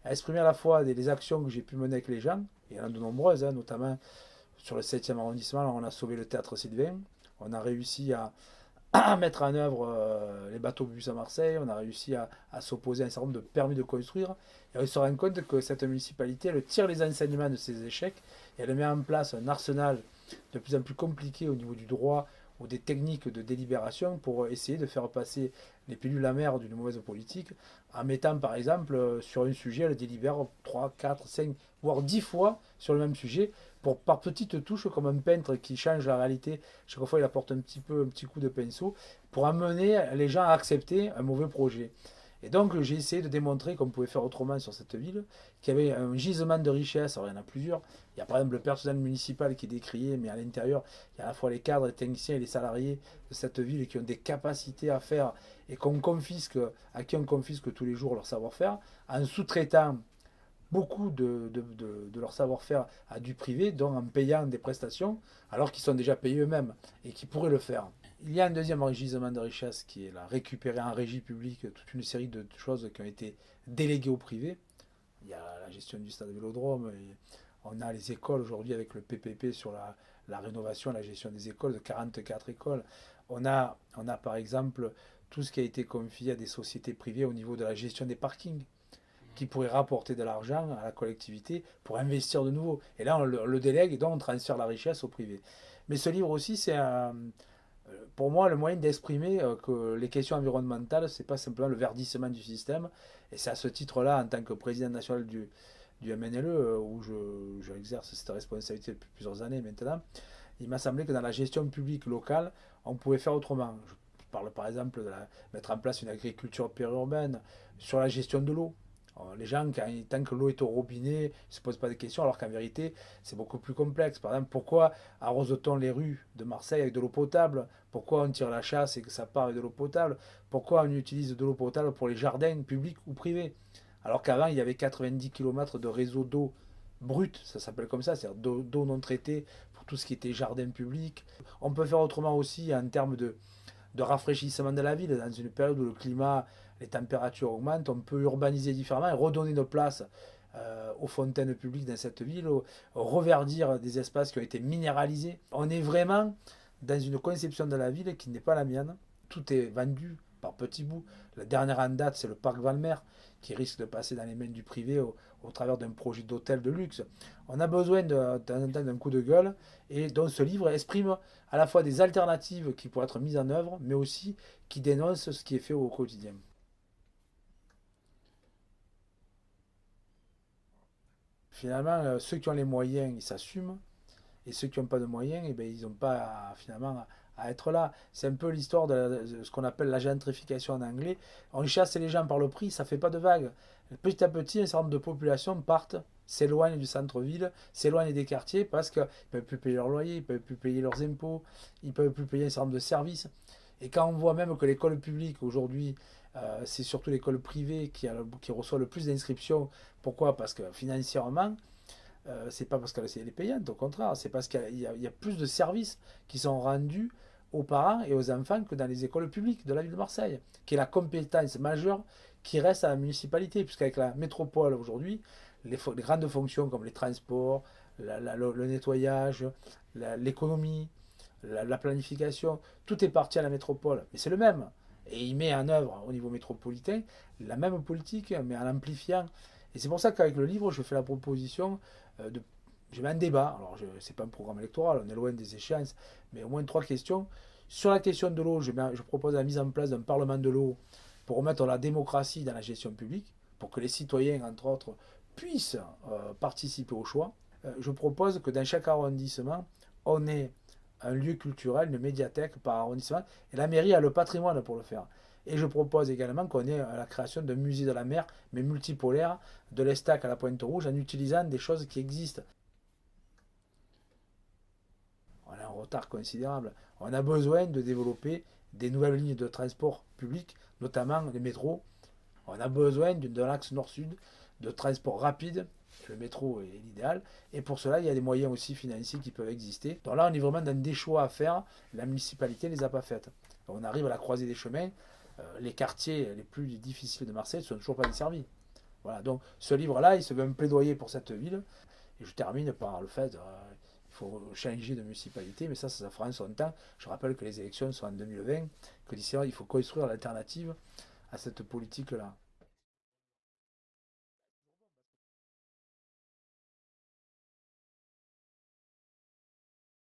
à exprimer à la fois les actions que j'ai pu mener avec les gens, et il y en a de nombreuses, hein, notamment sur le 7e arrondissement, on a sauvé le théâtre Sylvain, on a réussi à mettre en œuvre les bateaux-bus à Marseille, on a réussi à s'opposer à un certain nombre de permis de construire, et on se rend compte que cette municipalité, elle tire les enseignements de ses échecs, et elle met en place un arsenal de plus en plus compliqué au niveau du droit ou des techniques de délibération pour essayer de faire passer les pilules amères d'une mauvaise politique, en mettant par exemple sur un sujet, elle délibère 3, 4, 5, voire 10 fois sur le même sujet, pour, par petites touches, comme un peintre qui change la réalité. Chaque fois, il apporte un petit coup de pinceau pour amener les gens à accepter un mauvais projet. Et donc, j'ai essayé de démontrer qu'on pouvait faire autrement sur cette ville, qu'il y avait un gisement de richesse. Alors, il y en a plusieurs. Il y a par exemple le personnel municipal qui est décrié, mais à l'intérieur, il y a à la fois les cadres, les techniciens et les salariés de cette ville qui ont des capacités à faire et qu'on confisque, à qui on confisque tous les jours leur savoir-faire, en sous-traitant beaucoup de leur savoir-faire à du privé, donc en payant des prestations, alors qu'ils sont déjà payés eux-mêmes et qui pourraient le faire. Il y a un deuxième enrichissement de richesse qui est la récupérer en régie publique toute une série de choses qui ont été déléguées au privé. Il y a la gestion du stade Vélodrome, et on a les écoles aujourd'hui avec le PPP sur la rénovation, la gestion des écoles, de 44 écoles. On a par exemple tout ce qui a été confié à des sociétés privées au niveau de la gestion des parkings qui pourrait rapporter de l'argent à la collectivité pour investir de nouveau. Et là, on le délègue et donc on transfère la richesse au privé. Mais ce livre aussi, c'est pour moi le moyen d'exprimer que les questions environnementales, c'est pas simplement le verdissement du système. Et c'est à ce titre-là, en tant que président national du MNLE, où j'exerce cette responsabilité depuis plusieurs années maintenant, il m'a semblé que dans la gestion publique locale, on pouvait faire autrement. Je parle par exemple de mettre en place une agriculture périurbaine, sur la gestion de l'eau. Les gens, tant que l'eau est au robinet, ne se posent pas de questions, alors qu'en vérité, c'est beaucoup plus complexe. Par exemple, pourquoi arrose-t-on les rues de Marseille avec de l'eau potable? Pourquoi on tire la chasse et que ça part avec de l'eau potable? Pourquoi on utilise de l'eau potable pour les jardins publics ou privés? Alors qu'avant, il y avait 90 km de réseau d'eau brute, ça s'appelle comme ça, c'est-à-dire d'eau non traitée pour tout ce qui était jardin public. On peut faire autrement aussi en termes de rafraîchissement de la ville. Dans une période où le climat, les températures augmentent, on peut urbaniser différemment et redonner de place aux fontaines publiques dans cette ville, reverdir des espaces qui ont été minéralisés. On est vraiment dans une conception de la ville qui n'est pas la mienne. Tout est vendu par petits bouts. La dernière en date, c'est le parc Valmer, qui risque de passer dans les mains du privé au travers d'un projet d'hôtel de luxe. On a besoin d'un coup de gueule, et donc ce livre exprime à la fois des alternatives qui pourraient être mises en œuvre, mais aussi qui dénoncent ce qui est fait au quotidien. Finalement, ceux qui ont les moyens, ils s'assument, et ceux qui n'ont pas de moyens, eh ben, ils n'ont pas finalement à être là. C'est un peu l'histoire de ce qu'on appelle la gentrification en anglais. On chasse les gens par le prix, ça ne fait pas de vague. Petit à petit, un certain nombre de populations partent, s'éloignent du centre-ville, s'éloignent des quartiers parce qu'ils ne peuvent plus payer leur loyer, ils ne peuvent plus payer leurs impôts, ils ne peuvent plus payer un certain nombre de services. Et quand on voit même que l'école publique aujourd'hui, c'est surtout l'école privée qui reçoit le plus d'inscriptions. Pourquoi? Parce que financièrement, c'est pas parce qu'elle est payante, au contraire, c'est parce qu'il y a plus de services qui sont rendus aux parents et aux enfants que dans les écoles publiques de la ville de Marseille, qui est la compétence majeure qui reste à la municipalité, puisqu'avec la métropole aujourd'hui, les grandes fonctions comme les transports, le nettoyage, l'économie, la planification, tout est parti à la métropole. Mais c'est le même. Et il met en œuvre au niveau métropolitain la même politique, mais en amplifiant. Et c'est pour ça qu'avec le livre, je fais la proposition de. Je mets un débat. Alors, ce n'est pas un programme électoral, on est loin des échéances, mais au moins trois questions. Sur la question de l'eau, je propose la mise en place d'un parlement de l'eau pour remettre la démocratie dans la gestion publique, pour que les citoyens, entre autres, puissent participer au choix. Je propose que dans chaque arrondissement, on ait un lieu culturel, une médiathèque par arrondissement, et la mairie a le patrimoine pour le faire. Et je propose également qu'on ait la création d'un musée de la mer, mais multipolaire, de l'Estac à la Pointe-Rouge, en utilisant des choses qui existent. On a un retard considérable. On a besoin de développer des nouvelles lignes de transport public, notamment les métros. On a besoin d'un axe nord-sud de transport rapide. Le métro est l'idéal. Et pour cela, il y a des moyens aussi financiers qui peuvent exister. Donc là, on est vraiment dans des choix à faire. La municipalité ne les a pas faites. On arrive à la croisée des chemins. Les quartiers les plus difficiles de Marseille ne sont toujours pas desservis. Voilà, donc ce livre-là, il se veut un plaidoyer pour cette ville. Et je termine par le fait il faut changer de municipalité, mais ça fera en son temps. Je rappelle que les élections sont en 2020, que d'ici là, il faut construire l'alternative à cette politique-là.